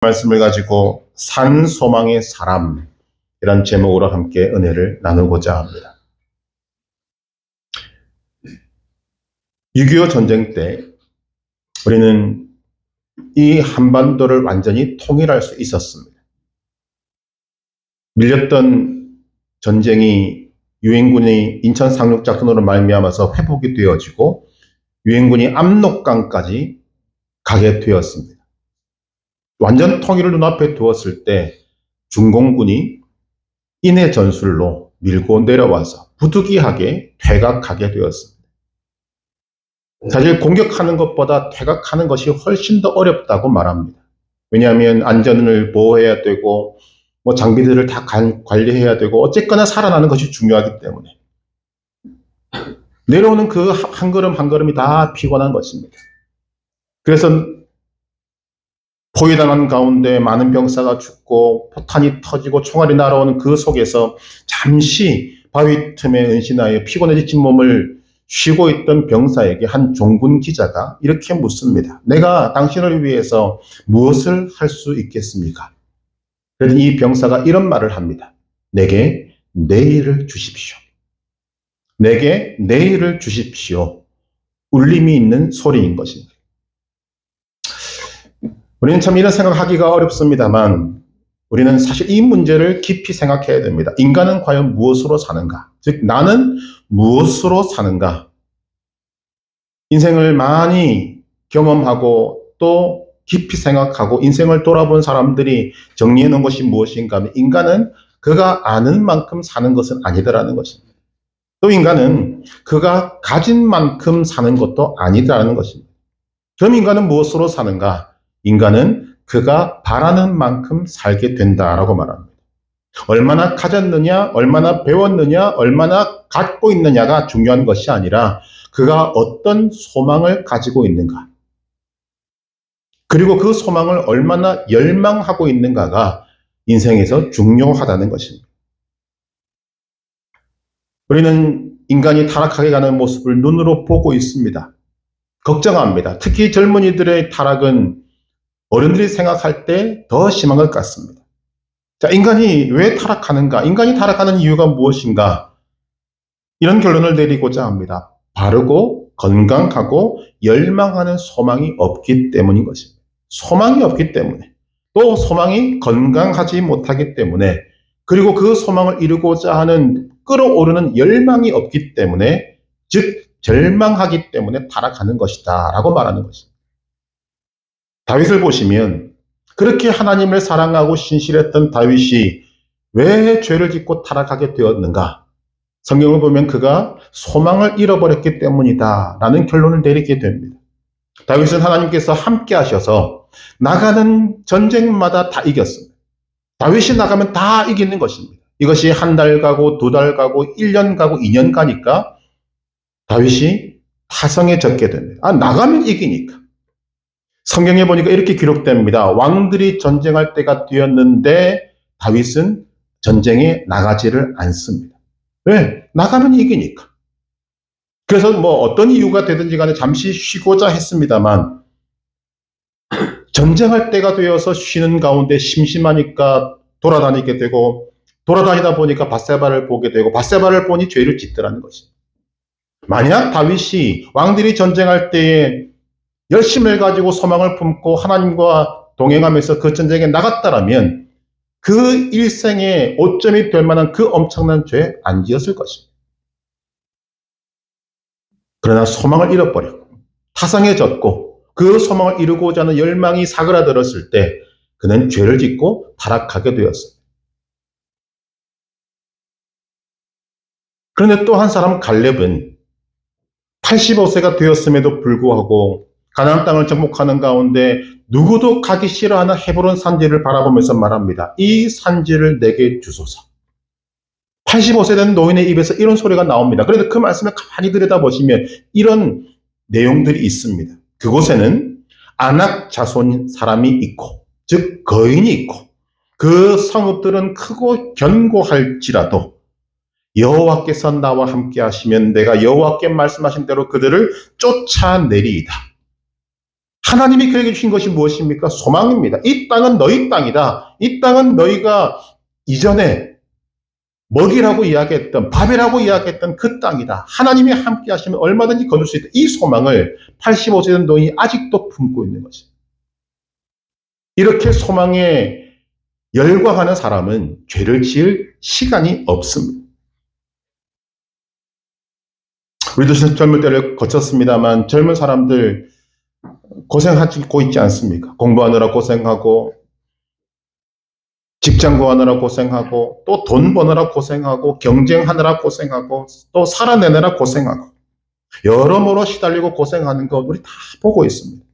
말씀을 가지고 산 소망의 사람이란 제목으로 함께 은혜를 나누고자 합니다. 6.25 전쟁 때 우리는 이 한반도를 완전히 통일할 수 있었습니다. 밀렸던 전쟁이 유엔군이 인천 상륙작전으로 말미암아서 회복이 되어지고 유엔군이 압록강까지 가게 되었습니다. 완전 통일을 눈앞에 두었을 때 중공군이 인해 전술로 밀고 내려와서 부득이하게 퇴각하게 되었습니다. 사실 공격하는 것보다 퇴각하는 것이 훨씬 더 어렵다고 말합니다. 왜냐하면 안전을 보호해야 되고 장비들을 다 관리해야 되고 어쨌거나 살아나는 것이 중요하기 때문에 내려오는 그 한 걸음 한 걸음이 다 피곤한 것입니다. 그래서 포위당한 가운데 많은 병사가 죽고 포탄이 터지고 총알이 날아오는 그 속에서 잠시 바위 틈에 은신하여 피곤해 지친 몸을 쉬고 있던 병사에게 한 종군 기자가 이렇게 묻습니다. 내가 당신을 위해서 무엇을 할 수 있겠습니까? 그랬더니 이 병사가 이런 말을 합니다. 내게 내일을 주십시오. 내게 내일을 주십시오. 울림이 있는 소리인 것입니다. 우리는 참 이런 생각하기가 어렵습니다만 우리는 사실 이 문제를 깊이 생각해야 됩니다. 인간은 과연 무엇으로 사는가? 즉 나는 무엇으로 사는가? 인생을 많이 경험하고 또 깊이 생각하고 인생을 돌아본 사람들이 정리해 놓은 것이 무엇인가 하면 인간은 그가 아는 만큼 사는 것은 아니더라는 것입니다. 또 인간은 그가 가진 만큼 사는 것도 아니더라는 것입니다. 그럼 인간은 무엇으로 사는가? 인간은 그가 바라는 만큼 살게 된다라고 말합니다. 얼마나 가졌느냐, 얼마나 배웠느냐, 얼마나 갖고 있느냐가 중요한 것이 아니라 그가 어떤 소망을 가지고 있는가. 그리고 그 소망을 얼마나 열망하고 있는가가 인생에서 중요하다는 것입니다. 우리는 인간이 타락하게 가는 모습을 눈으로 보고 있습니다. 걱정합니다. 특히 젊은이들의 타락은 어른들이 생각할 때 더 심한 것 같습니다. 자, 인간이 왜 타락하는가? 인간이 타락하는 이유가 무엇인가? 이런 결론을 내리고자 합니다. 바르고 건강하고 열망하는 소망이 없기 때문인 것입니다. 소망이 없기 때문에 또 소망이 건강하지 못하기 때문에 그리고 그 소망을 이루고자 하는 끌어오르는 열망이 없기 때문에 즉 절망하기 때문에 타락하는 것이다 라고 말하는 것입니다. 다윗을 보시면 그렇게 하나님을 사랑하고 신실했던 다윗이 왜 죄를 짓고 타락하게 되었는가? 성경을 보면 그가 소망을 잃어버렸기 때문이다 라는 결론을 내리게 됩니다. 다윗은 하나님께서 함께 하셔서 나가는 전쟁마다 다 이겼습니다. 다윗이 나가면 다 이기는 것입니다. 이것이 한 달 가고 두 달 가고 1년 가고 2년 가니까 다윗이 타성해졌게 됩니다. 나가면 이기니까. 성경에 보니까 이렇게 기록됩니다. 왕들이 전쟁할 때가 되었는데 다윗은 전쟁에 나가지를 않습니다. 왜? 나가면 이기니까. 그래서 어떤 이유가 되든지 간에 잠시 쉬고자 했습니다만 전쟁할 때가 되어서 쉬는 가운데 심심하니까 돌아다니게 되고 돌아다니다 보니까 밧세바를 보게 되고 밧세바를 보니 죄를 짓더라는 것입니다. 만약 다윗이 왕들이 전쟁할 때에 열심을 가지고 소망을 품고 하나님과 동행하면서 그 전쟁에 나갔다라면 그 일생의 오점이 될 만한 그 엄청난 죄 안 지었을 것입니다. 그러나 소망을 잃어버렸고 타성해졌고 그 소망을 이루고자 하는 열망이 사그라들었을 때 그는 죄를 짓고 타락하게 되었습니다. 그런데 또 한 사람 갈렙은 85세가 되었음에도 불구하고 가나안 땅을 정복하는 가운데 누구도 가기 싫어하는 헤브론 산지를 바라보면서 말합니다. 이 산지를 내게 주소서. 85세 된 노인의 입에서 이런 소리가 나옵니다. 그런데 그 말씀을 가만히 들여다보시면 이런 내용들이 있습니다. 그곳에는 아낙 자손 사람이 있고 즉 거인이 있고 그 성읍들은 크고 견고할지라도 여호와께서 나와 함께 하시면 내가 여호와께 말씀하신 대로 그들을 쫓아내리이다. 하나님이 그에게 주신 것이 무엇입니까? 소망입니다. 이 땅은 너희 땅이다. 이 땅은 너희가 이전에 먹이라고 이야기했던, 밥이라고 이야기했던 그 땅이다. 하나님이 함께 하시면 얼마든지 거둘 수 있다. 이 소망을 85세 된 노인이 아직도 품고 있는 것입니다. 이렇게 소망에 열광하는 사람은 죄를 지을 시간이 없습니다. 우리도 젊을 때를 거쳤습니다만 젊은 사람들 고생하고 있지 않습니까? 공부하느라 고생하고 직장 구하느라 고생하고 또 돈 버느라 고생하고 경쟁하느라 고생하고 또 살아내느라 고생하고 여러모로 시달리고 고생하는 거 우리 다 보고 있습니다.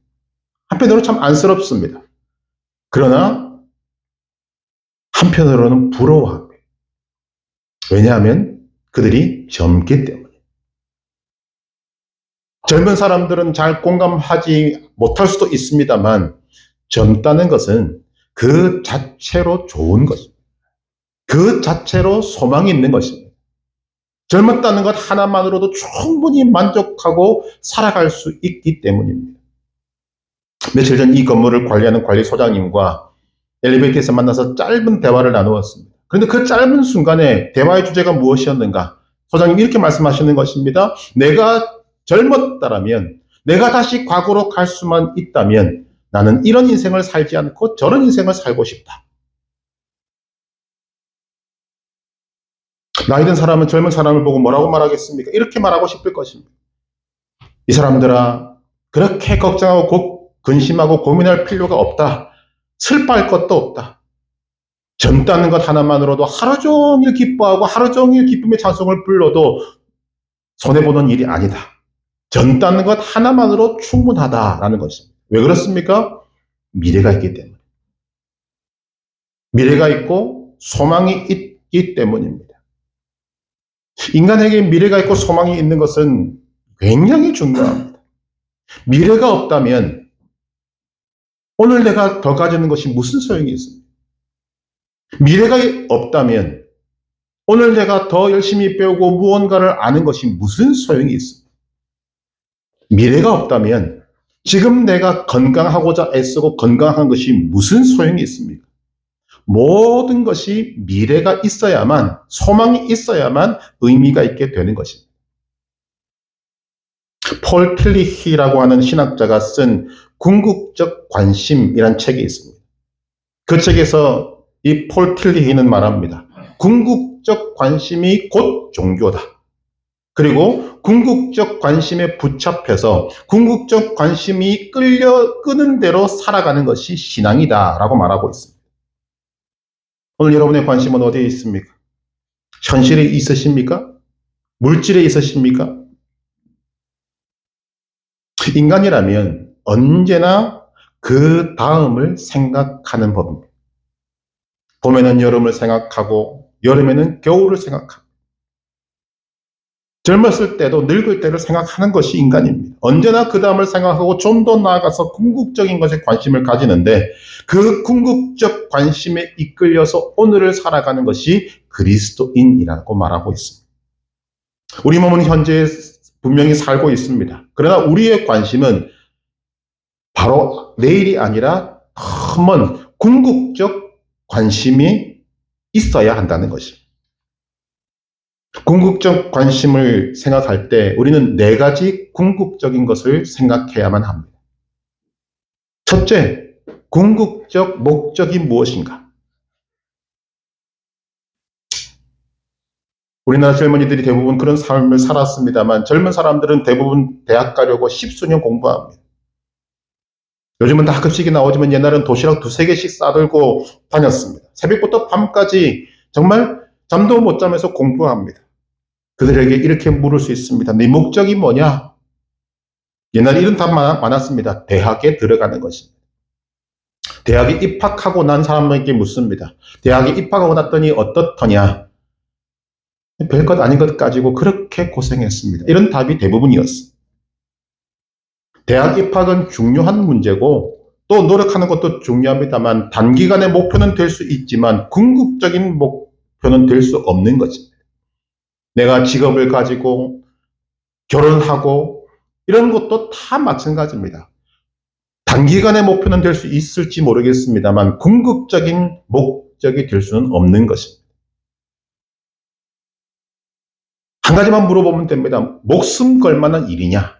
한편으로 참 안쓰럽습니다. 그러나 한편으로는 부러워합니다. 왜냐하면 그들이 젊기 때문에. 젊은 사람들은 잘 공감하지 못할 수도 있습니다만 젊다는 것은 그 자체로 좋은 것입니다. 그 자체로 소망이 있는 것입니다. 젊었다는 것 하나만으로도 충분히 만족하고 살아갈 수 있기 때문입니다. 며칠 전 이 건물을 관리하는 관리소장님과 엘리베이터에서 만나서 짧은 대화를 나누었습니다. 그런데 그 짧은 순간에 대화의 주제가 무엇이었는가? 소장님이 이렇게 말씀하시는 것입니다. 내가 젊었다라면, 내가 다시 과거로 갈 수만 있다면 나는 이런 인생을 살지 않고 저런 인생을 살고 싶다. 나이 든 사람은 젊은 사람을 보고 뭐라고 말하겠습니까? 이렇게 말하고 싶을 것입니다. 이 사람들아, 그렇게 걱정하고 근심하고 고민할 필요가 없다. 슬퍼할 것도 없다. 젊다는 것 하나만으로도 하루 종일 기뻐하고 하루 종일 기쁨의 찬송을 불러도 손해보는 일이 아니다. 젊다는 것 하나만으로 충분하다라는 것입니다. 왜 그렇습니까? 미래가 있기 때문에. 미래가 있고 소망이 있기 때문입니다. 인간에게 미래가 있고 소망이 있는 것은 굉장히 중요합니다. 미래가 없다면 오늘 내가 더 가지는 것이 무슨 소용이 있습니까? 미래가 없다면 오늘 내가 더 열심히 배우고 무언가를 아는 것이 무슨 소용이 있습니까? 미래가 없다면 지금 내가 건강하고자 애쓰고 건강한 것이 무슨 소용이 있습니까? 모든 것이 미래가 있어야만, 소망이 있어야만 의미가 있게 되는 것입니다. 폴 틸리히라고 하는 신학자가 쓴 궁극적 관심이란 책이 있습니다. 그 책에서 이 폴 틸리히는 말합니다. 궁극적 관심이 곧 종교다. 그리고 궁극적 관심에 붙잡혀서 궁극적 관심이 끄는 대로 살아가는 것이 신앙이다 라고 말하고 있습니다. 오늘 여러분의 관심은 어디에 있습니까? 현실에 있으십니까? 물질에 있으십니까? 인간이라면 언제나 그 다음을 생각하는 법입니다. 봄에는 여름을 생각하고 여름에는 겨울을 생각합니다. 젊었을 때도 늙을 때를 생각하는 것이 인간입니다. 언제나 그 다음을 생각하고 좀 더 나아가서 궁극적인 것에 관심을 가지는데 그 궁극적 관심에 이끌려서 오늘을 살아가는 것이 그리스도인이라고 말하고 있습니다. 우리 몸은 현재 분명히 살고 있습니다. 그러나 우리의 관심은 바로 내일이 아니라 먼 궁극적 관심이 있어야 한다는 것입니다. 궁극적 관심을 생각할 때 우리는 네 가지 궁극적인 것을 생각해야만 합니다. 첫째, 궁극적 목적이 무엇인가? 우리나라 젊은이들이 대부분 그런 삶을 살았습니다만 젊은 사람들은 대부분 대학 가려고 십수년 공부합니다. 요즘은 다 급식이 나오지만 옛날엔 도시락 두세 개씩 싸들고 다녔습니다. 새벽부터 밤까지 정말 잠도 못 자면서 공부합니다. 그들에게 이렇게 물을 수 있습니다. 네 목적이 뭐냐? 옛날에 이런 답 많았습니다. 대학에 들어가는 것입니다. 대학에 입학하고 난 사람에게 묻습니다. 대학에 입학하고 났더니 어떻더냐? 별것 아닌 것 가지고 그렇게 고생했습니다. 이런 답이 대부분이었습니다. 대학 입학은 중요한 문제고 또 노력하는 것도 중요합니다만 단기간의 목표는 될 수 있지만 궁극적인 목표는 될 수 없는 것입니다. 내가 직업을 가지고 결혼하고 이런 것도 다 마찬가지입니다. 단기간의 목표는 될 수 있을지 모르겠습니다만 궁극적인 목적이 될 수는 없는 것입니다. 한 가지만 물어보면 됩니다. 목숨 걸 만한 일이냐?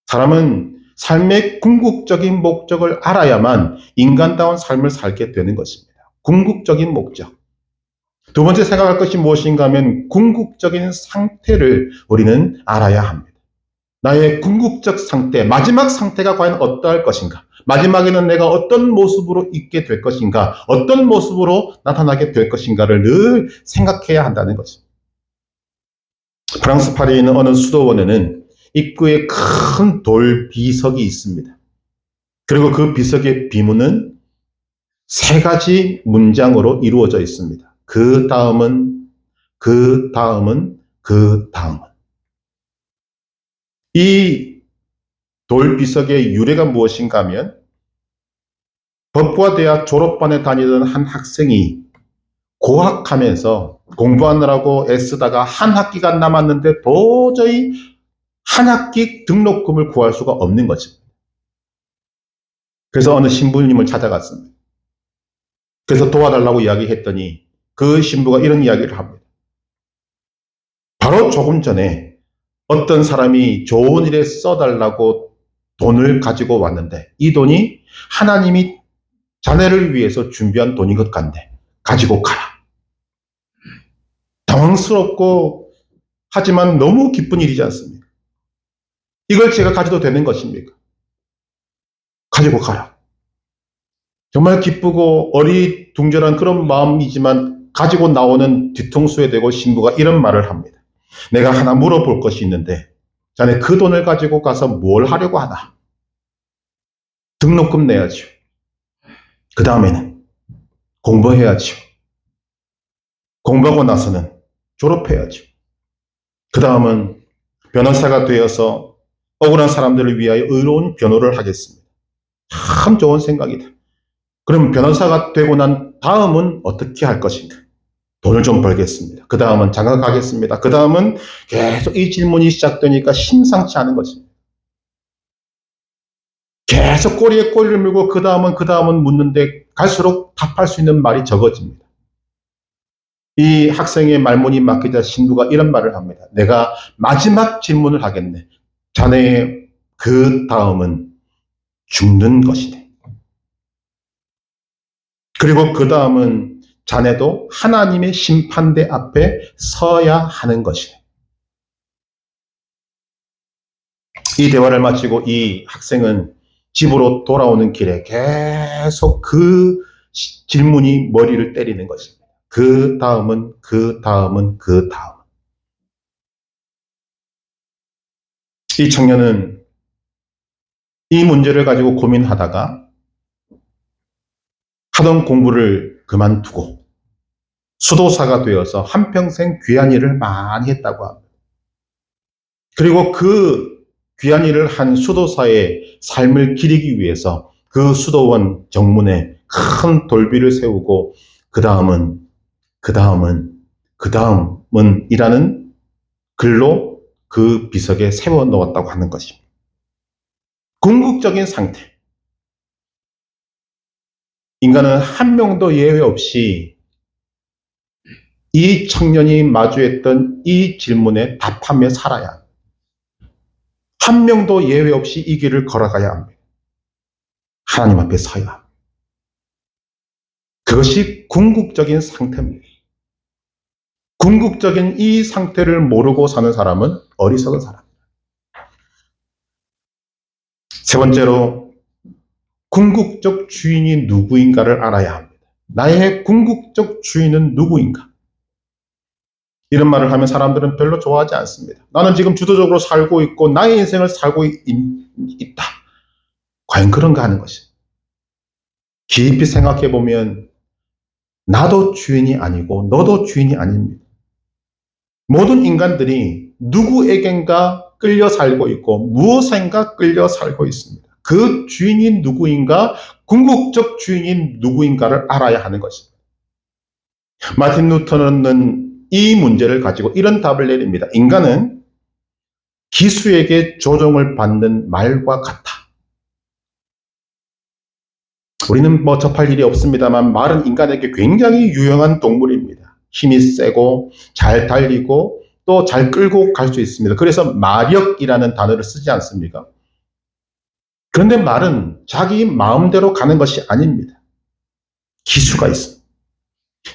사람은 삶의 궁극적인 목적을 알아야만 인간다운 삶을 살게 되는 것입니다. 궁극적인 목적. 두 번째 생각할 것이 무엇인가 하면 궁극적인 상태를 우리는 알아야 합니다. 나의 궁극적 상태, 마지막 상태가 과연 어떠할 것인가? 마지막에는 내가 어떤 모습으로 있게 될 것인가? 어떤 모습으로 나타나게 될 것인가를 늘 생각해야 한다는 것입니다. 프랑스 파리에 있는 어느 수도원에는 입구에 큰 돌 비석이 있습니다. 그리고 그 비석의 비문은 세 가지 문장으로 이루어져 있습니다. 그 다음은, 그 다음은, 그 다음은. 이 돌 비석의 유래가 무엇인가 하면 법과 대학 졸업반에 다니던 한 학생이 고학하면서 공부하느라고 애쓰다가 한 학기가 남았는데 도저히 한 학기 등록금을 구할 수가 없는 거죠. 그래서 어느 신부님을 찾아갔습니다. 그래서 도와달라고 이야기했더니 그 신부가 이런 이야기를 합니다. 바로 조금 전에 어떤 사람이 좋은 일에 써달라고 돈을 가지고 왔는데 이 돈이 하나님이 자네를 위해서 준비한 돈인 것 같네. 가지고 가라. 당황스럽고 하지만 너무 기쁜 일이지 않습니까? 이걸 제가 가져도 되는 것입니까? 가지고 가라. 정말 기쁘고 어리둥절한 그런 마음이지만 가지고 나오는 뒤통수에 대고 신부가 이런 말을 합니다. 내가 하나 물어볼 것이 있는데 자네 그 돈을 가지고 가서 뭘 하려고 하나? 등록금 내야죠. 그 다음에는 공부해야죠. 공부하고 나서는 졸업해야죠. 그 다음은 변호사가 되어서 억울한 사람들을 위하여 의로운 변호를 하겠습니다. 참 좋은 생각이다. 그럼 변호사가 되고 난 다음은 어떻게 할 것인가? 돈을 좀 벌겠습니다. 그 다음은 장가 가겠습니다. 그 다음은 계속 이 질문이 시작되니까 심상치 않은 것입니다. 계속 꼬리에 꼬리를 물고 그 다음은 묻는데 갈수록 답할 수 있는 말이 적어집니다. 이 학생의 말문이 막히자 신부가 이런 말을 합니다. 내가 마지막 질문을 하겠네. 자네의 그 다음은 죽는 것이네. 그리고 그 다음은 자네도 하나님의 심판대 앞에 서야 하는 것이네. 이 대화를 마치고 이 학생은 집으로 돌아오는 길에 계속 그 질문이 머리를 때리는 것입니다. 그 다음은, 그 다음은, 그 다음. 이 청년은 이 문제를 가지고 고민하다가 하던 공부를 그만두고 수도사가 되어서 한평생 귀한 일을 많이 했다고 합니다. 그리고 그 귀한 일을 한 수도사의 삶을 기리기 위해서 그 수도원 정문에 큰 돌비를 세우고 그 다음은 이라는 글로 그 비석에 세워 놓았다고 하는 것입니다. 궁극적인 상태. 인간은 한 명도 예외 없이 이 청년이 마주했던 이 질문에 답하며 살아야 합니다. 한 명도 예외 없이 이 길을 걸어가야 합니다. 하나님 앞에 서야 합니다. 그것이 궁극적인 상태입니다. 궁극적인 이 상태를 모르고 사는 사람은 어리석은 사람입니다. 세 번째로 궁극적 주인이 누구인가를 알아야 합니다. 나의 궁극적 주인은 누구인가? 이런 말을 하면 사람들은 별로 좋아하지 않습니다. 나는 지금 주도적으로 살고 있고 나의 인생을 살고 있다. 과연 그런가 하는 것이. 깊이 생각해 보면 나도 주인이 아니고 너도 주인이 아닙니다. 모든 인간들이 누구에겐가 끌려 살고 있고 무엇인가 끌려 살고 있습니다. 그 주인이 누구인가, 궁극적 주인이 누구인가를 알아야 하는 것입니다. 마틴 루터는 이 문제를 가지고 이런 답을 내립니다. 인간은 기수에게 조종을 받는 말과 같다. 우리는 뭐 접할 일이 없습니다만 말은 인간에게 굉장히 유용한 동물입니다. 힘이 세고 잘 달리고 또 잘 끌고 갈 수 있습니다. 그래서 마력이라는 단어를 쓰지 않습니까? 그런데 말은 자기 마음대로 가는 것이 아닙니다. 기수가 있습니다.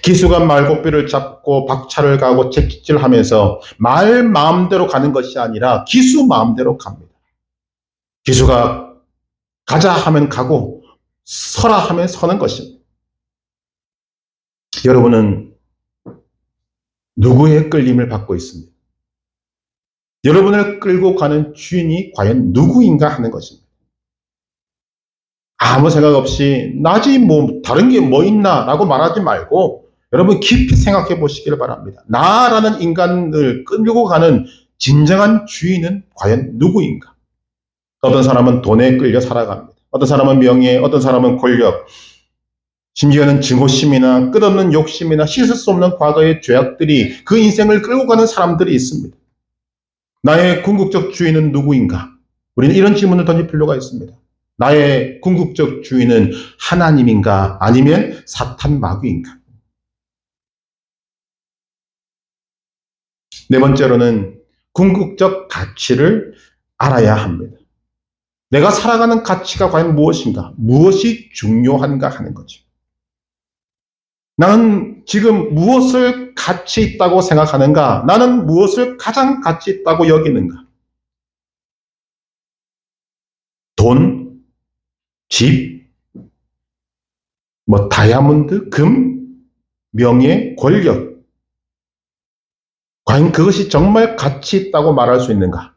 기수가 말고삐를 잡고 박차를 가고 채찍질하면서 말 마음대로 가는 것이 아니라 기수 마음대로 갑니다. 기수가 가자 하면 가고 서라 하면 서는 것입니다. 여러분은 누구의 끌림을 받고 있습니다. 여러분을 끌고 가는 주인이 과연 누구인가 하는 것입니다. 아무 생각 없이 나지 뭐 다른 게 뭐 있나 라고 말하지 말고 여러분 깊이 생각해 보시길 바랍니다. 나라는 인간을 끌고 가는 진정한 주인은 과연 누구인가? 어떤 사람은 돈에 끌려 살아갑니다. 어떤 사람은 명예, 어떤 사람은 권력, 심지어는 증오심이나 끝없는 욕심이나 씻을 수 없는 과거의 죄악들이 그 인생을 끌고 가는 사람들이 있습니다. 나의 궁극적 주인은 누구인가? 우리는 이런 질문을 던질 필요가 있습니다. 나의 궁극적 주인은 하나님인가 아니면 사탄 마귀인가? 네 번째로는 궁극적 가치를 알아야 합니다. 내가 살아가는 가치가 과연 무엇인가? 무엇이 중요한가 하는 거죠. 나는 지금 무엇을 가치 있다고 생각하는가? 나는 무엇을 가장 가치 있다고 여기는가? 돈, 집, 다이아몬드, 금, 명예, 권력. 과연 그것이 정말 가치 있다고 말할 수 있는가?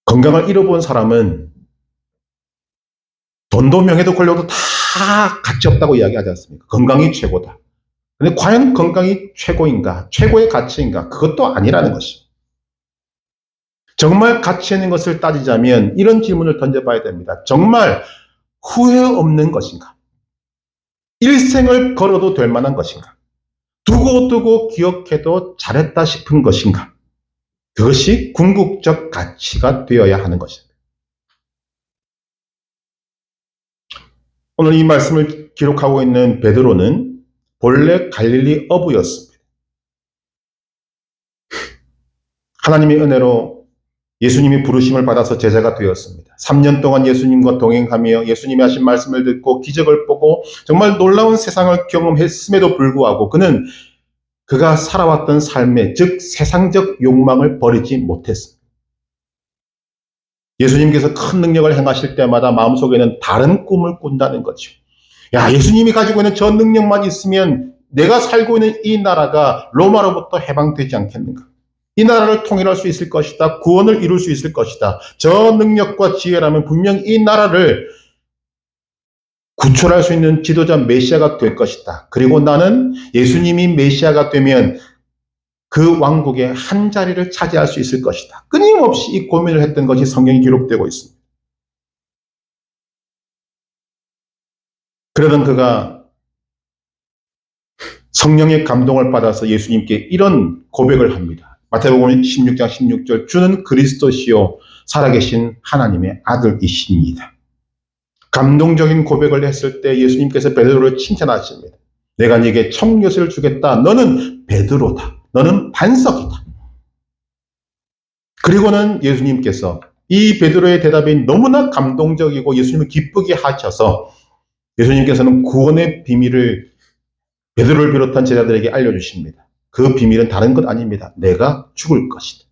건강을 잃어본 사람은 돈도 명예도 권력도 다 가치 없다고 이야기하지 않습니까? 건강이 최고다. 그런데 과연 건강이 최고인가? 최고의 가치인가? 그것도 아니라는 것이죠. 정말 가치 있는 것을 따지자면 이런 질문을 던져봐야 됩니다. 정말 후회 없는 것인가? 일생을 걸어도 될 만한 것인가? 두고두고 기억해도 잘했다 싶은 것인가? 그것이 궁극적 가치가 되어야 하는 것입니다. 오늘 이 말씀을 기록하고 있는 베드로는 본래 갈릴리 어부였습니다. 하나님의 은혜로 예수님이 부르심을 받아서 제자가 되었습니다. 3년 동안 예수님과 동행하며 예수님이 하신 말씀을 듣고 기적을 보고 정말 놀라운 세상을 경험했음에도 불구하고 그는 그가 살아왔던 삶의 즉 세상적 욕망을 버리지 못했습니다. 예수님께서 큰 능력을 행하실 때마다 마음속에는 다른 꿈을 꾼다는 거죠. 야, 예수님이 가지고 있는 저 능력만 있으면 내가 살고 있는 이 나라가 로마로부터 해방되지 않겠는가? 이 나라를 통일할 수 있을 것이다. 구원을 이룰 수 있을 것이다. 저 능력과 지혜라면 분명 이 나라를 구출할 수 있는 지도자 메시아가 될 것이다. 그리고 나는 예수님이 메시아가 되면 그 왕국의 한 자리를 차지할 수 있을 것이다. 끊임없이 이 고민을 했던 것이 성경에 기록되고 있습니다. 그러던 그가 성령의 감동을 받아서 예수님께 이런 고백을 합니다. 마태복음 16장 16절 주는 그리스도시요 살아계신 하나님의 아들이십니다. 감동적인 고백을 했을 때 예수님께서 베드로를 칭찬하십니다. 내가 네게 청교세를 주겠다. 너는 베드로다. 너는 반석이다. 그리고는 예수님께서 이 베드로의 대답이 너무나 감동적이고 예수님을 기쁘게 하셔서 예수님께서는 구원의 비밀을 베드로를 비롯한 제자들에게 알려주십니다. 그 비밀은 다른 것 아닙니다. 내가 죽을 것이다.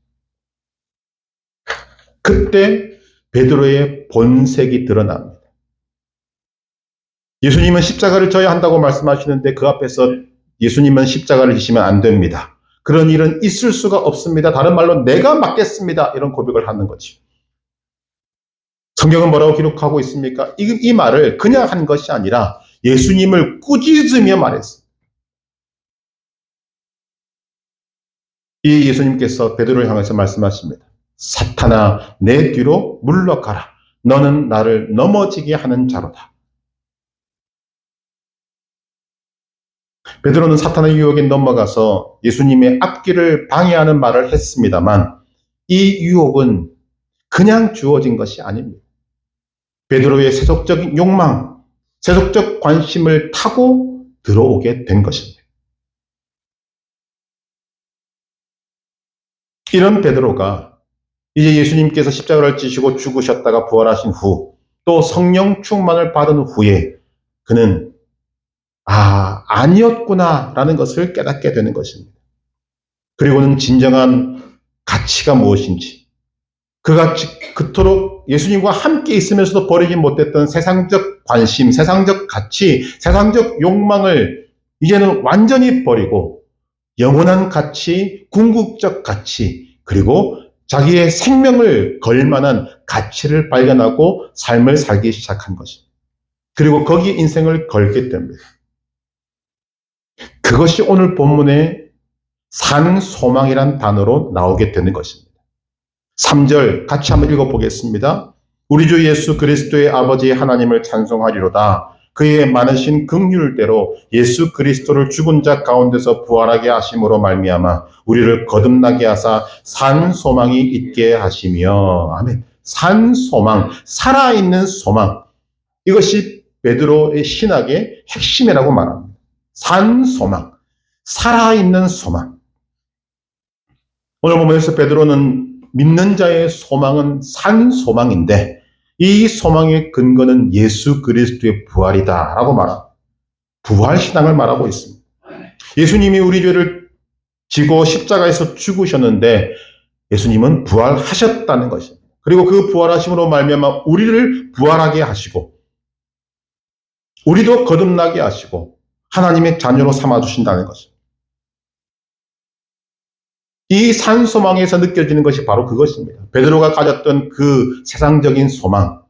그때 베드로의 본색이 드러납니다. 예수님은 십자가를 져야 한다고 말씀하시는데 그 앞에서 예수님은 십자가를 지시면 안 됩니다. 그런 일은 있을 수가 없습니다. 다른 말로 내가 맡겠습니다. 이런 고백을 하는 거지. 성경은 뭐라고 기록하고 있습니까? 이 말을 그냥 한 것이 아니라 예수님을 꾸짖으며 말했습니다. 이 예수님께서 베드로를 향해서 말씀하십니다. 사탄아, 내 뒤로 물러가라. 너는 나를 넘어지게 하는 자로다. 베드로는 사탄의 유혹에 넘어가서 예수님의 앞길을 방해하는 말을 했습니다만 이 유혹은 그냥 주어진 것이 아닙니다. 베드로의 세속적인 욕망, 세속적 관심을 타고 들어오게 된 것입니다. 이런 베드로가 이제 예수님께서 십자가를 지시고 죽으셨다가 부활하신 후, 또 성령 충만을 받은 후에 그는 아니었구나라는 것을 깨닫게 되는 것입니다. 그리고는 진정한 가치가 무엇인지, 그토록 예수님과 함께 있으면서도 버리지 못했던 세상적 관심, 세상적 가치, 세상적 욕망을 이제는 완전히 버리고 영원한 가치, 궁극적 가치, 그리고 자기의 생명을 걸 만한 가치를 발견하고 삶을 살기 시작한 것입니다. 그리고 거기에 인생을 걸게 됩니다. 그것이 오늘 본문의 산 소망이란 단어로 나오게 되는 것입니다. 3절 같이 한번 읽어보겠습니다. 우리 주 예수 그리스도의 아버지 하나님을 찬송하리로다. 그의 많으신 긍휼대로 예수 그리스도를 죽은 자 가운데서 부활하게 하심으로 말미암아 우리를 거듭나게 하사 산 소망이 있게 하시며. 아멘. 산 소망, 살아있는 소망. 이것이 베드로의 신학의 핵심이라고 말합니다. 산 소망, 살아있는 소망. 오늘 본문에서 베드로는 믿는 자의 소망은 산 소망인데 이 소망의 근거는 예수 그리스도의 부활이다라고 말합니다. 부활신앙을 말하고 있습니다. 예수님이 우리 죄를 지고 십자가에서 죽으셨는데 예수님은 부활하셨다는 것입니다. 그리고 그 부활하심으로 말미암아 우리를 부활하게 하시고 우리도 거듭나게 하시고 하나님의 자녀로 삼아주신다는 것입니다. 이 산소망에서 느껴지는 것이 바로 그것입니다. 베드로가 가졌던 그 세상적인 소망,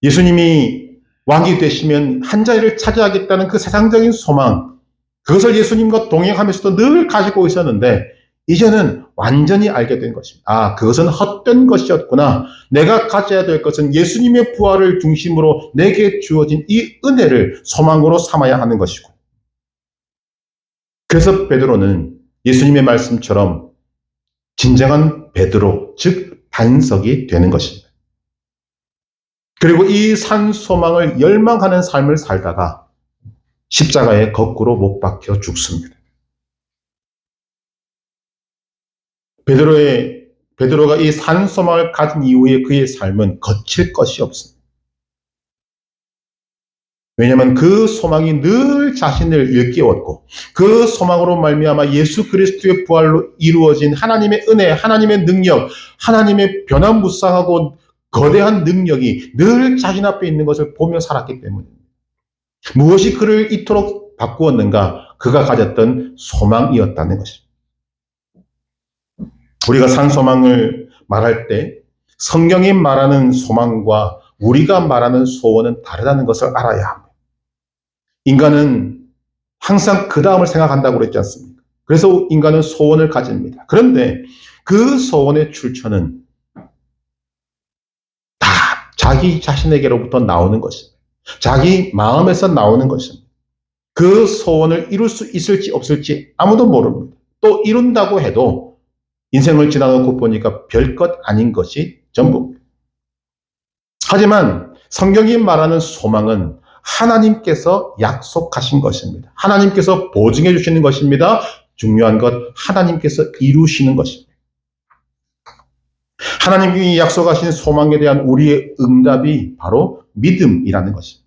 예수님이 왕이 되시면 한 자리를 차지하겠다는 그 세상적인 소망, 그것을 예수님과 동행하면서도 늘 가지고 있었는데 이제는 완전히 알게 된 것입니다. 그것은 헛된 것이었구나. 내가 가져야 될 것은 예수님의 부활을 중심으로 내게 주어진 이 은혜를 소망으로 삼아야 하는 것이고, 그래서 베드로는 예수님의 말씀처럼 진정한 베드로, 즉 반석이 되는 것입니다. 그리고 이 산 소망을 열망하는 삶을 살다가 십자가에 거꾸로 못 박혀 죽습니다. 베드로가 이 산 소망을 가진 이후에 그의 삶은 거칠 것이 없습니다. 왜냐하면 그 소망이 늘 자신을 일깨웠고 그 소망으로 말미암아 예수 그리스도의 부활로 이루어진 하나님의 은혜, 하나님의 능력, 하나님의 변화무쌍하고 거대한 능력이 늘 자신 앞에 있는 것을 보며 살았기 때문입니다. 무엇이 그를 이토록 바꾸었는가? 그가 가졌던 소망이었다는 것입니다. 우리가 산 소망을 말할 때 성경이 말하는 소망과 우리가 말하는 소원은 다르다는 것을 알아야 합니다. 인간은 항상 그 다음을 생각한다고 그랬지 않습니까? 그래서 인간은 소원을 가집니다. 그런데 그 소원의 출처는 다 자기 자신에게로부터 나오는 것입니다. 자기 마음에서 나오는 것입니다. 그 소원을 이룰 수 있을지 없을지 아무도 모릅니다. 또 이룬다고 해도 인생을 지나놓고 보니까 별것 아닌 것이 전부입니다. 하지만 성경이 말하는 소망은 하나님께서 약속하신 것입니다. 하나님께서 보증해 주시는 것입니다. 중요한 것, 하나님께서 이루시는 것입니다. 하나님이 약속하신 소망에 대한 우리의 응답이 바로 믿음이라는 것입니다.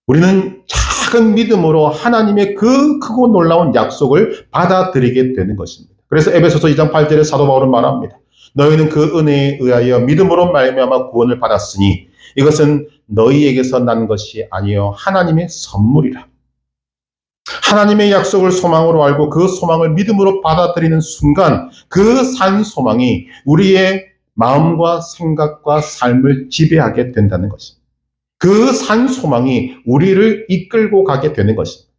우리는 작은 믿음으로 하나님의 그 크고 놀라운 약속을 받아들이게 되는 것입니다. 그래서 에베소서 2장 8절에 사도 바울은 말합니다. 너희는 그 은혜에 의하여 믿음으로 말미암아 구원을 받았으니 이것은 너희에게서 난 것이 아니요 하나님의 선물이라. 하나님의 약속을 소망으로 알고 그 소망을 믿음으로 받아들이는 순간 그 산 소망이 우리의 마음과 생각과 삶을 지배하게 된다는 것입니다. 그 산 소망이 우리를 이끌고 가게 되는 것입니다.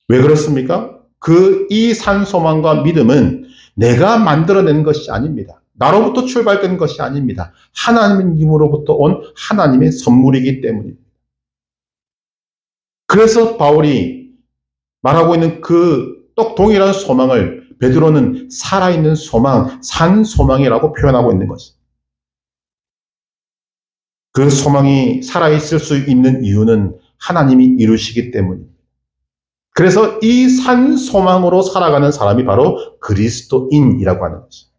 왜 그렇습니까? 이 산 소망과 믿음은 내가 만들어낸 것이 아닙니다. 나로부터 출발된 것이 아닙니다. 하나님으로부터 온 하나님의 선물이기 때문입니다. 그래서 바울이 말하고 있는 그 동일한 소망을 베드로는 살아있는 소망, 산 소망이라고 표현하고 있는 것입니다. 그 소망이 살아있을 수 있는 이유는 하나님이 이루시기 때문입니다. 그래서 이 산 소망으로 살아가는 사람이 바로 그리스도인이라고 하는 것입니다.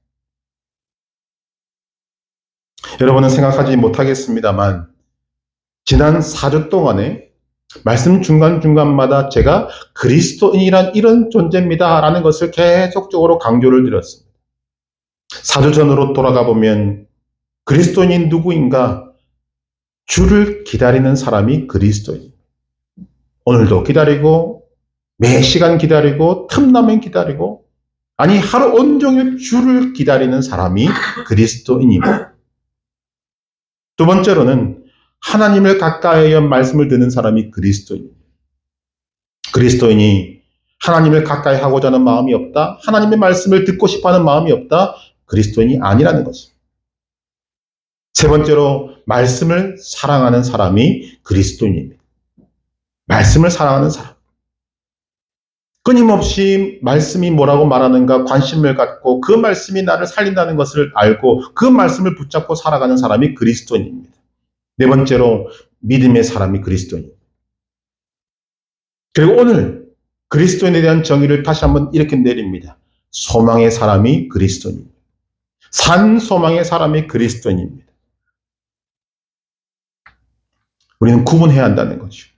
여러분은 생각하지 못하겠습니다만 지난 4주 동안에 말씀 중간중간마다 제가 그리스도인이란 이런 존재입니다 라는 것을 계속적으로 강조를 드렸습니다. 4주 전으로 돌아가 보면 그리스도인이 누구인가? 주를 기다리는 사람이 그리스도인입니다. 오늘도 기다리고 매 시간 기다리고 틈나면 기다리고 아니 하루 온종일 주를 기다리는 사람이 그리스도인입니다. 두 번째로는 하나님을 가까이하여 말씀을 듣는 사람이 그리스도인입니다. 그리스도인이 하나님을 가까이 하고자 하는 마음이 없다. 하나님의 말씀을 듣고 싶어하는 마음이 없다. 그리스도인이 아니라는 것입니다. 세 번째로 말씀을 사랑하는 사람이 그리스도인입니다. 말씀을 사랑하는 사람. 끊임없이 말씀이 뭐라고 말하는가 관심을 갖고 그 말씀이 나를 살린다는 것을 알고 그 말씀을 붙잡고 살아가는 사람이 그리스도인입니다. 네 번째로 믿음의 사람이 그리스도인입니다. 그리고 오늘 그리스도인에 대한 정의를 다시 한번 이렇게 내립니다. 소망의 사람이 그리스도인입니다. 산 소망의 사람이 그리스도인입니다. 우리는 구분해야 한다는 거죠.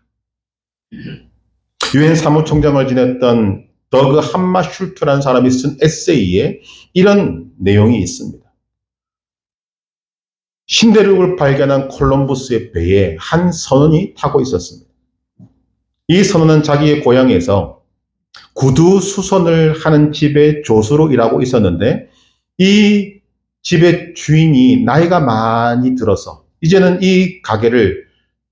유엔 사무총장을 지냈던 더그 함마슐트라는 사람이 쓴 에세이에 이런 내용이 있습니다. 신대륙을 발견한 콜럼버스의 배에 한 선원이 타고 있었습니다. 이 선원은 자기의 고향에서 구두 수선을 하는 집의 조수로 일하고 있었는데 이 집의 주인이 나이가 많이 들어서 이제는 이 가게를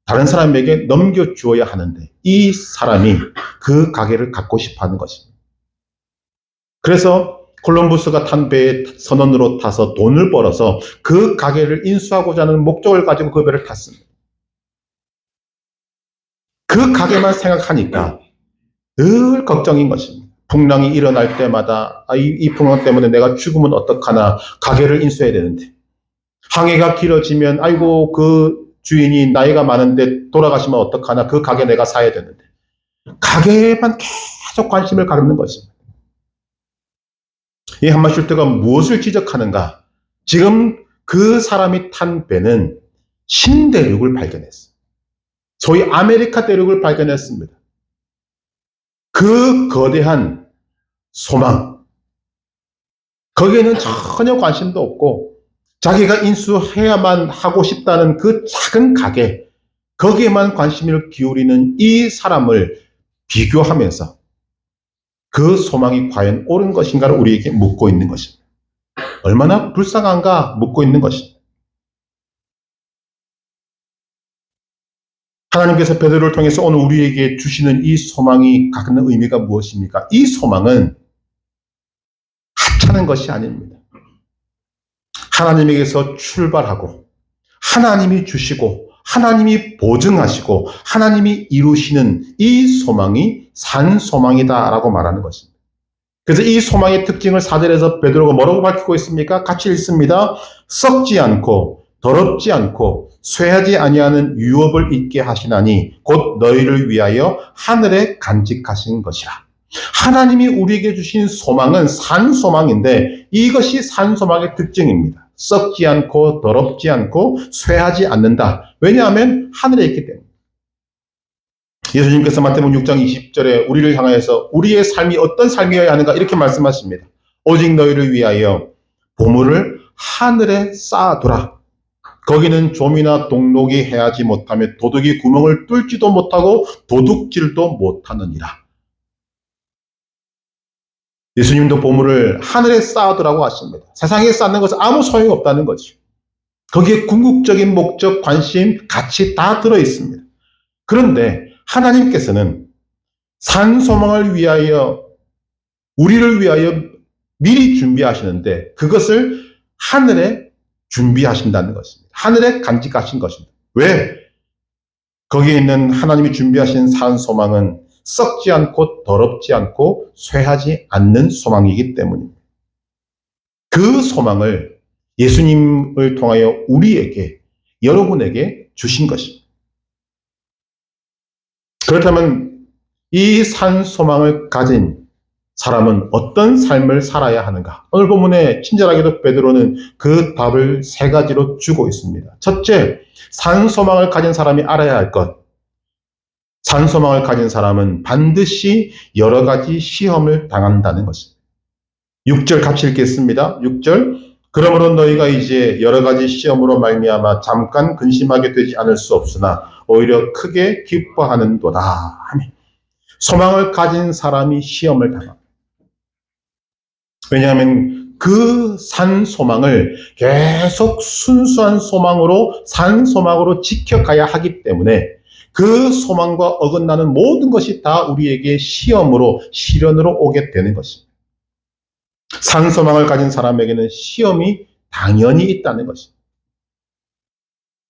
다른 사람에게 넘겨주어야 하는데 이 사람이 그 가게를 갖고 싶어 하는 것입니다. 그래서 콜럼버스가 탄 배에 선원으로 타서 돈을 벌어서 그 가게를 인수하고자 하는 목적을 가지고 그 배를 탔습니다. 그 가게만 생각하니까 늘 걱정인 것입니다. 풍랑이 일어날 때마다 이 풍랑 때문에 내가 죽으면 어떡하나 가게를 인수해야 되는데 항해가 길어지면 아이고 그 주인이 나이가 많은데 돌아가시면 어떡하나 그 가게 내가 사야 되는데 가게에만 계속 관심을 갖는 것입니다. 이 함마슐트가 무엇을 지적하는가? 지금 그 사람이 탄 배는 신대륙을 발견했어요. 소위 아메리카 대륙을 발견했습니다. 그 거대한 소망, 거기에는 전혀 관심도 없고 자기가 인수해야만 하고 싶다는 그 작은 가게, 거기에만 관심을 기울이는 이 사람을 비교하면서 그 소망이 과연 옳은 것인가를 우리에게 묻고 있는 것입니다. 얼마나 불쌍한가 묻고 있는 것입니다. 하나님께서 베드로를 통해서 오늘 우리에게 주시는 이 소망이 갖는 의미가 무엇입니까? 이 소망은 하찮은 것이 아닙니다. 하나님에게서 출발하고 하나님이 주시고 하나님이 보증하시고 하나님이 이루시는 이 소망이 산 소망이다라고 말하는 것입니다. 그래서 이 소망의 특징을 4절에서 베드로가 뭐라고 밝히고 있습니까? 같이 읽습니다. 썩지 않고 더럽지 않고 쇠하지 아니하는 유업을 있게 하시나니 곧 너희를 위하여 하늘에 간직하신 것이라. 하나님이 우리에게 주신 소망은 산 소망인데 이것이 산 소망의 특징입니다. 썩지 않고 더럽지 않고 쇠하지 않는다. 왜냐하면 하늘에 있기 때문에. 예수님께서 마태복음 6장 20절에 우리를 향하여서 우리의 삶이 어떤 삶이어야 하는가 이렇게 말씀하십니다. 오직 너희를 위하여 보물을 하늘에 쌓아두라. 거기는 좀이나 동록이 해하지 못하며 도둑이 구멍을 뚫지도 못하고 도둑질도 못하느니라. 예수님도 보물을 하늘에 쌓아두라고 하십니다. 세상에 쌓는 것은 아무 소용이 없다는 거죠. 거기에 궁극적인 목적, 관심, 가치 다 들어있습니다. 그런데 하나님께서는 산 소망을 위하여 우리를 위하여 미리 준비하시는데 그것을 하늘에 준비하신다는 것입니다. 하늘에 간직하신 것입니다. 왜? 거기에 있는 하나님이 준비하신 산 소망은 썩지 않고 더럽지 않고 쇠하지 않는 소망이기 때문입니다. 그 소망을 예수님을 통하여 우리에게 여러분에게 주신 것입니다. 그렇다면 이 산 소망을 가진 사람은 어떤 삶을 살아야 하는가? 오늘 본문에 친절하게도 베드로는 그 답을 세 가지로 주고 있습니다. 첫째, 산 소망을 가진 사람이 알아야 할 것. 산 소망을 가진 사람은 반드시 여러 가지 시험을 당한다는 것입니다. 6절 같이 읽겠습니다. 6절. 그러므로 너희가 이제 여러 가지 시험으로 말미암아 잠깐 근심하게 되지 않을 수 없으나 오히려 크게 기뻐하는도다. 소망을 가진 사람이 시험을 당합니다. 왜냐하면 그 산 소망을 계속 순수한 소망으로 산 소망으로 지켜가야 하기 때문에 그 소망과 어긋나는 모든 것이 다 우리에게 시험으로 시련으로 오게 되는 것입니다. 산 소망을 가진 사람에게는 시험이 당연히 있다는 것입니다.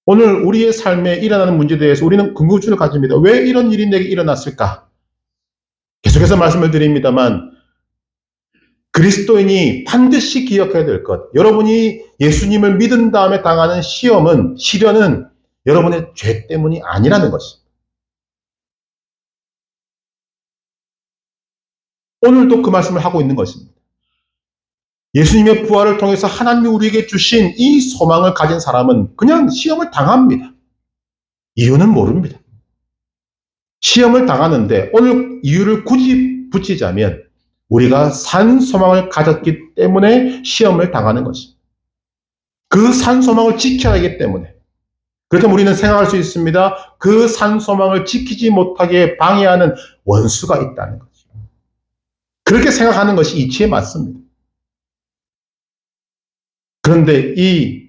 오늘 우리의 삶에 일어나는 문제에 대해서 우리는 궁금증을 가집니다. 왜 이런 일이 내게 일어났을까? 계속해서 말씀을 드립니다만 그리스도인이 반드시 기억해야 될 것, 여러분이 예수님을 믿은 다음에 당하는 시련은 여러분의 죄 때문이 아니라는 것입니다. 오늘도 그 말씀을 하고 있는 것입니다. 예수님의 부활을 통해서 하나님이 우리에게 주신 이 소망을 가진 사람은 그냥 시험을 당합니다. 이유는 모릅니다. 시험을 당하는데 오늘 이유를 굳이 붙이자면 우리가 산 소망을 가졌기 때문에 시험을 당하는 것입니다. 그 산 소망을 지켜야 하기 때문에. 그렇다면 우리는 생각할 수 있습니다. 그 산 소망을 지키지 못하게 방해하는 원수가 있다는 거죠. 그렇게 생각하는 것이 이치에 맞습니다. 그런데 이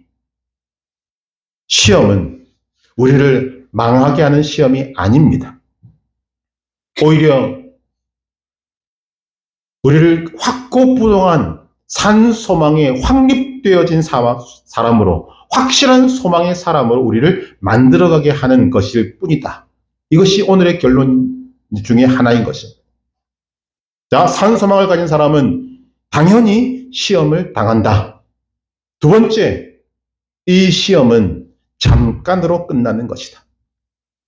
시험은 우리를 망하게 하는 시험이 아닙니다. 오히려 우리를 확고부동한 산 소망에 확립되어진 사람으로, 확실한 소망의 사람으로 우리를 만들어가게 하는 것일 뿐이다. 이것이 오늘의 결론 중에 하나인 것입니다. 자, 산 소망을 가진 사람은 당연히 시험을 당한다. 두 번째, 이 시험은 잠깐으로 끝나는 것이다.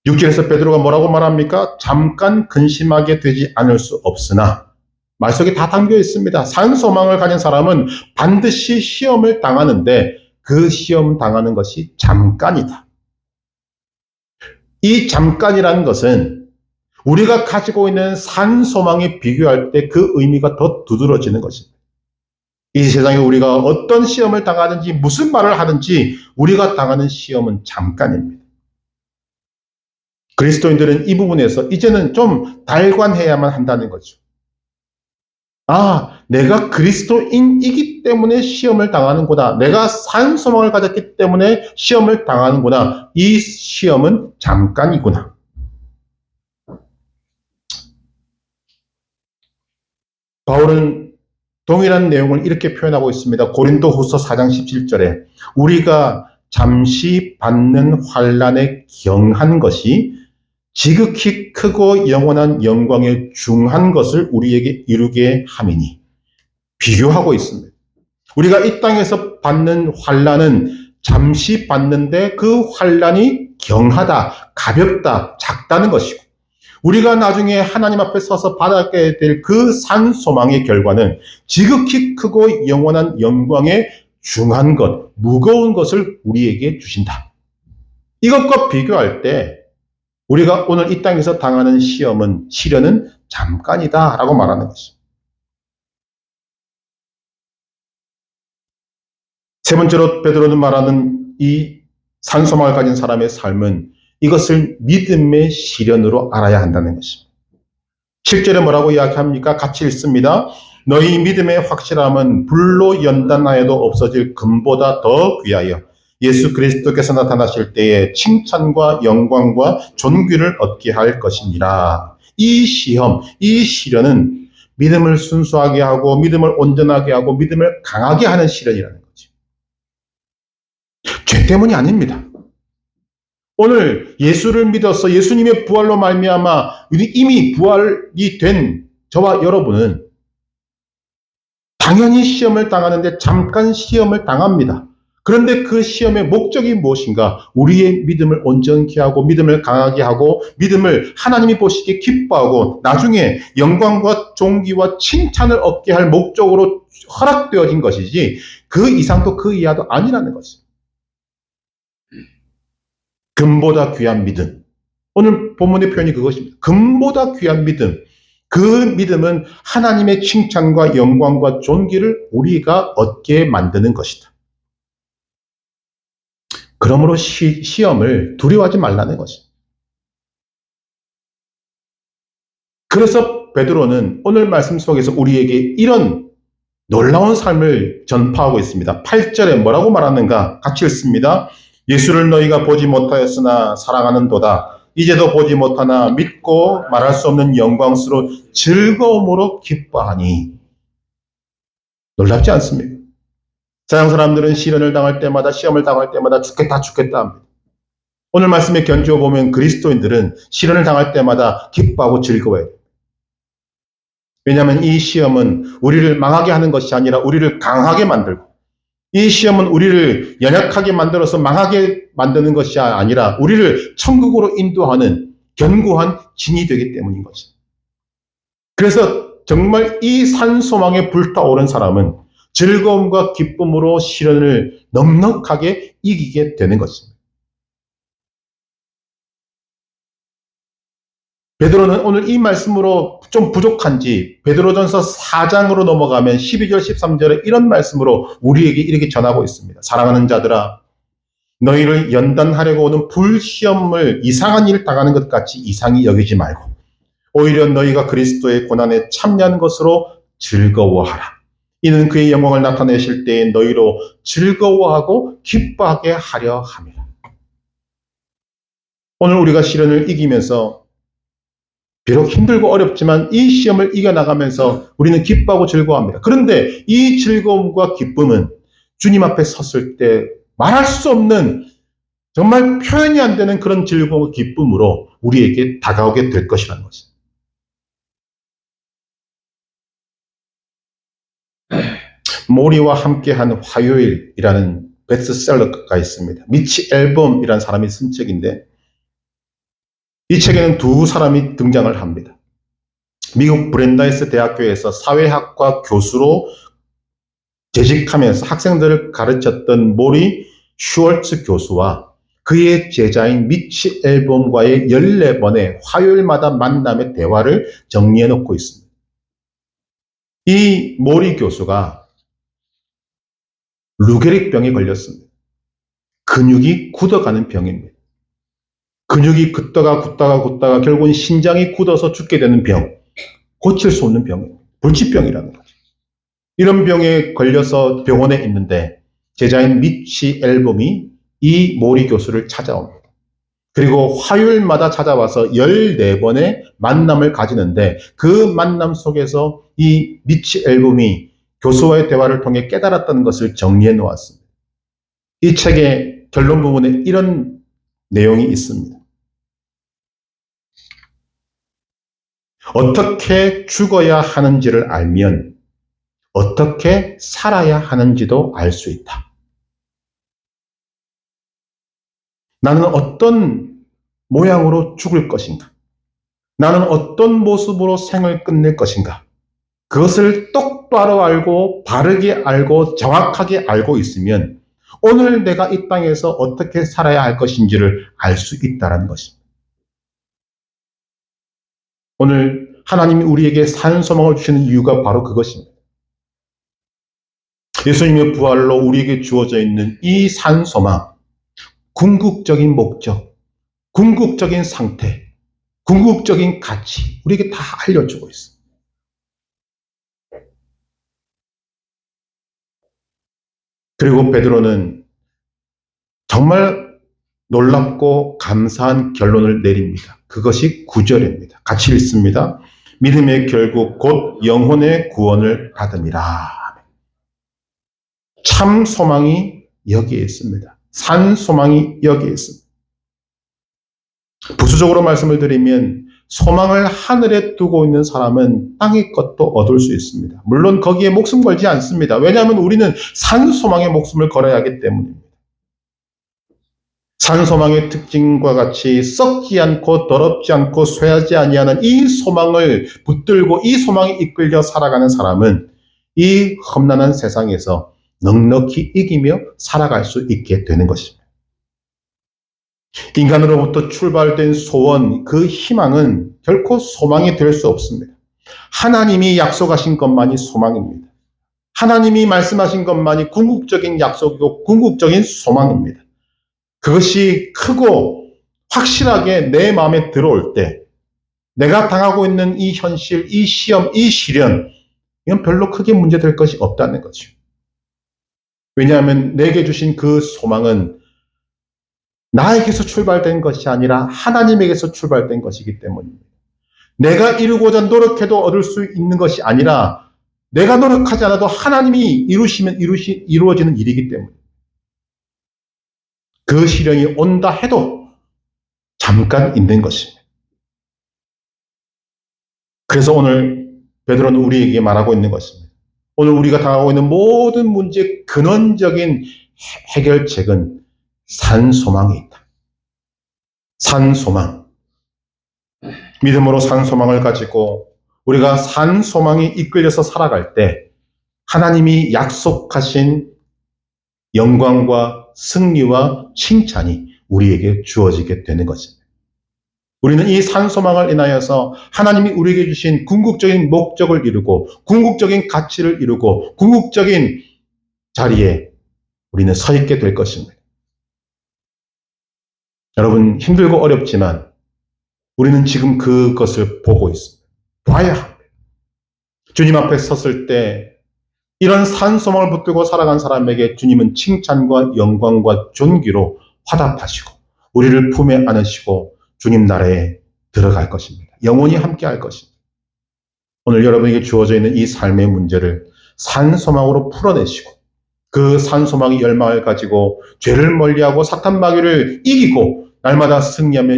6절에서 베드로가 뭐라고 말합니까? 잠깐 근심하게 되지 않을 수 없으나, 말 속에 다 담겨 있습니다. 산 소망을 가진 사람은 반드시 시험을 당하는데 그 시험 당하는 것이 잠깐이다. 이 잠깐이라는 것은 우리가 가지고 있는 산 소망에 비교할 때 그 의미가 더 두드러지는 것입니다. 이 세상에 우리가 어떤 시험을 당하든지 무슨 말을 하든지 우리가 당하는 시험은 잠깐입니다. 그리스도인들은 이 부분에서 이제는 좀 달관해야만 한다는 거죠. 아, 내가 그리스도인이기 때문에 시험을 당하는구나. 내가 산 소망을 가졌기 때문에 시험을 당하는구나. 이 시험은 잠깐이구나. 바울은 동일한 내용을 이렇게 표현하고 있습니다. 고린도후서 4장 17절에 우리가 잠시 받는 환난에 경한 것이 지극히 크고 영원한 영광에 중한 것을 우리에게 이루게 함이니, 비교하고 있습니다. 우리가 이 땅에서 받는 환난은 잠시 받는데 그 환난이 경하다, 가볍다, 작다는 것이고, 우리가 나중에 하나님 앞에 서서 받게 될 그 산 소망의 결과는 지극히 크고 영원한 영광에 중한 것, 무거운 것을 우리에게 주신다. 이것과 비교할 때 우리가 오늘 이 땅에서 당하는 시련은 잠깐이다라고 말하는 것입니다. 세 번째로 베드로는 말하는 이 산소망을 가진 사람의 삶은 이것을 믿음의 시련으로 알아야 한다는 것입니다. 7절에 뭐라고 이야기합니까? 같이 읽습니다. 너희 믿음의 확실함은 불로 연단하여도 없어질 금보다 더 귀하여 예수 그리스도께서 나타나실 때에 칭찬과 영광과 존귀를 얻게 할 것이니라. 이 시험, 이 시련은 믿음을 순수하게 하고 믿음을 온전하게 하고 믿음을 강하게 하는 시련이라는 거죠. 죄 때문이 아닙니다. 오늘 예수를 믿어서 예수님의 부활로 말미암아 이미 부활이 된 저와 여러분은 당연히 시험을 당하는데 잠깐 시험을 당합니다. 그런데 그 시험의 목적이 무엇인가? 우리의 믿음을 온전케 하고 믿음을 강하게 하고 믿음을 하나님이 보시기에 기뻐하고 나중에 영광과 존귀와 칭찬을 얻게 할 목적으로 허락되어진 것이지 그 이상도 그 이하도 아니라는 것입니다. 금보다 귀한 믿음. 오늘 본문의 표현이 그것입니다. 금보다 귀한 믿음. 그 믿음은 하나님의 칭찬과 영광과 존귀를 우리가 얻게 만드는 것이다. 그러므로 시험을 두려워하지 말라는 것입니다. 그래서 베드로는 오늘 말씀 속에서 우리에게 이런 놀라운 삶을 전파하고 있습니다. 8절에 뭐라고 말하는가? 같이 읽습니다. 예수를 너희가 보지 못하였으나 사랑하는도다. 이제도 보지 못하나 믿고 말할 수 없는 영광스러운 즐거움으로 기뻐하니. 놀랍지 않습니까? 서양 사람들은 시련을 당할 때마다 시험을 당할 때마다 죽겠다 합니다. 오늘 말씀에 견주어 보면 그리스도인들은 시련을 당할 때마다 기뻐하고 즐거워해요. 왜냐하면 이 시험은 우리를 망하게 하는 것이 아니라 우리를 강하게 만들고 이 시험은 우리를 연약하게 만들어서 망하게 만드는 것이 아니라 우리를 천국으로 인도하는 견고한 진이 되기 때문인 것입니다. 그래서 정말 이 산소망에 불타오른 사람은 즐거움과 기쁨으로 시련을 넉넉하게 이기게 되는 것입니다. 베드로는 오늘 이 말씀으로 좀 부족한지 베드로전서 4장으로 넘어가면 12절 13절에 이런 말씀으로 우리에게 이렇게 전하고 있습니다. 사랑하는 자들아 너희를 연단하려고 오는 불시험을 이상한 일 당하는 것 같이 이상히 여기지 말고 오히려 너희가 그리스도의 고난에 참여하는 것으로 즐거워하라. 이는 그의 영광을 나타내실 때에 너희로 즐거워하고 기뻐하게 하려 함이라. 오늘 우리가 시련을 이기면서 비록 힘들고 어렵지만 이 시험을 이겨나가면서 우리는 기뻐하고 즐거워합니다. 그런데 이 즐거움과 기쁨은 주님 앞에 섰을 때 말할 수 없는 정말 표현이 안 되는 그런 즐거움과 기쁨으로 우리에게 다가오게 될 것이라는 것입니다. 모리와 함께한 화요일이라는 베스트셀러가 있습니다. 미치 앨범이라는 사람이 쓴 책인데 이 책에는 두 사람이 등장을 합니다. 미국 브랜다이스 대학교에서 사회학과 교수로 재직하면서 학생들을 가르쳤던 모리 슈월츠 교수와 그의 제자인 미치 앨범과의 14번의 화요일마다 만남의 대화를 정리해 놓고 있습니다. 이 모리 교수가 루게릭병에 걸렸습니다. 근육이 굳어가는 병입니다. 근육이 굳다가 결국은 신장이 굳어서 죽게 되는 병, 고칠 수 없는 병이에요. 불치병이라는 거죠. 이런 병에 걸려서 병원에 있는데 제자인 미치 앨범이 이 모리 교수를 찾아옵니다. 그리고 화요일마다 찾아와서 14번의 만남을 가지는데 그 만남 속에서 이 미치 앨범이 교수와의 대화를 통해 깨달았던 것을 정리해 놓았습니다. 이 책의 결론 부분에 이런 내용이 있습니다. 어떻게 죽어야 하는지를 알면 어떻게 살아야 하는지도 알 수 있다. 나는 어떤 모양으로 죽을 것인가? 나는 어떤 모습으로 생을 끝낼 것인가? 그것을 똑바로 알고 바르게 알고 정확하게 알고 있으면 오늘 내가 이 땅에서 어떻게 살아야 할 것인지를 알 수 있다는 것입니다. 오늘 하나님이 우리에게 산 소망을 주시는 이유가 바로 그것입니다. 예수님의 부활로 우리에게 주어져 있는 이 산 소망, 궁극적인 목적, 궁극적인 상태, 궁극적인 가치, 우리에게 다 알려주고 있습니다. 그리고 베드로는 정말 놀랍고 감사한 결론을 내립니다. 그것이 9절입니다. 같이 읽습니다. 믿음의 결국 곧 영혼의 구원을 받음이라. 참 소망이 여기에 있습니다. 산 소망이 여기에 있습니다. 부수적으로 말씀을 드리면 소망을 하늘에 두고 있는 사람은 땅의 것도 얻을 수 있습니다. 물론 거기에 목숨 걸지 않습니다. 왜냐하면 우리는 산소망에 목숨을 걸어야 하기 때문입니다. 산소망의 특징과 같이 썩지 않고 더럽지 않고 쇠하지 아니하는 이 소망을 붙들고 이 소망에 이끌려 살아가는 사람은 이 험난한 세상에서 넉넉히 이기며 살아갈 수 있게 되는 것입니다. 인간으로부터 출발된 소원, 그 희망은 결코 소망이 될 수 없습니다. 하나님이 약속하신 것만이 소망입니다. 하나님이 말씀하신 것만이 궁극적인 약속이고 궁극적인 소망입니다. 그것이 크고 확실하게 내 마음에 들어올 때 내가 당하고 있는 이 현실, 이 시험, 이 시련, 이건 별로 크게 문제될 것이 없다는 거죠. 왜냐하면 내게 주신 그 소망은 나에게서 출발된 것이 아니라 하나님에게서 출발된 것이기 때문입니다. 내가 이루고자 노력해도 얻을 수 있는 것이 아니라 내가 노력하지 않아도 하나님이 이루시면 이루어지는 일이기 때문에 그 시련이 온다 해도 잠깐 있는 것입니다. 그래서 오늘 베드로는 우리에게 말하고 있는 것입니다. 오늘 우리가 당하고 있는 모든 문제의 근원적인 해결책은 산소망에 있다. 산소망. 믿음으로 산소망을 가지고 우리가 산소망에 이끌려서 살아갈 때 하나님이 약속하신 영광과 승리와 칭찬이 우리에게 주어지게 되는 것입니다. 우리는 이 산소망을 인하여서 하나님이 우리에게 주신 궁극적인 목적을 이루고 궁극적인 가치를 이루고 궁극적인 자리에 우리는 서 있게 될 것입니다. 여러분, 힘들고 어렵지만 우리는 지금 그것을 보고 있습니다. 봐야 합니다. 주님 앞에 섰을 때 이런 산소망을 붙들고 살아간 사람에게 주님은 칭찬과 영광과 존귀로 화답하시고 우리를 품에 안으시고 주님 나라에 들어갈 것입니다. 영원히 함께 할 것입니다. 오늘 여러분에게 주어져 있는 이 삶의 문제를 산소망으로 풀어내시고 그 산소망의 열망을 가지고 죄를 멀리하고 사탄 마귀를 이기고 날마다 승리하며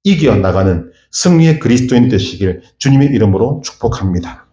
이겨나가는 승리의 그리스도인 되시길 주님의 이름으로 축복합니다.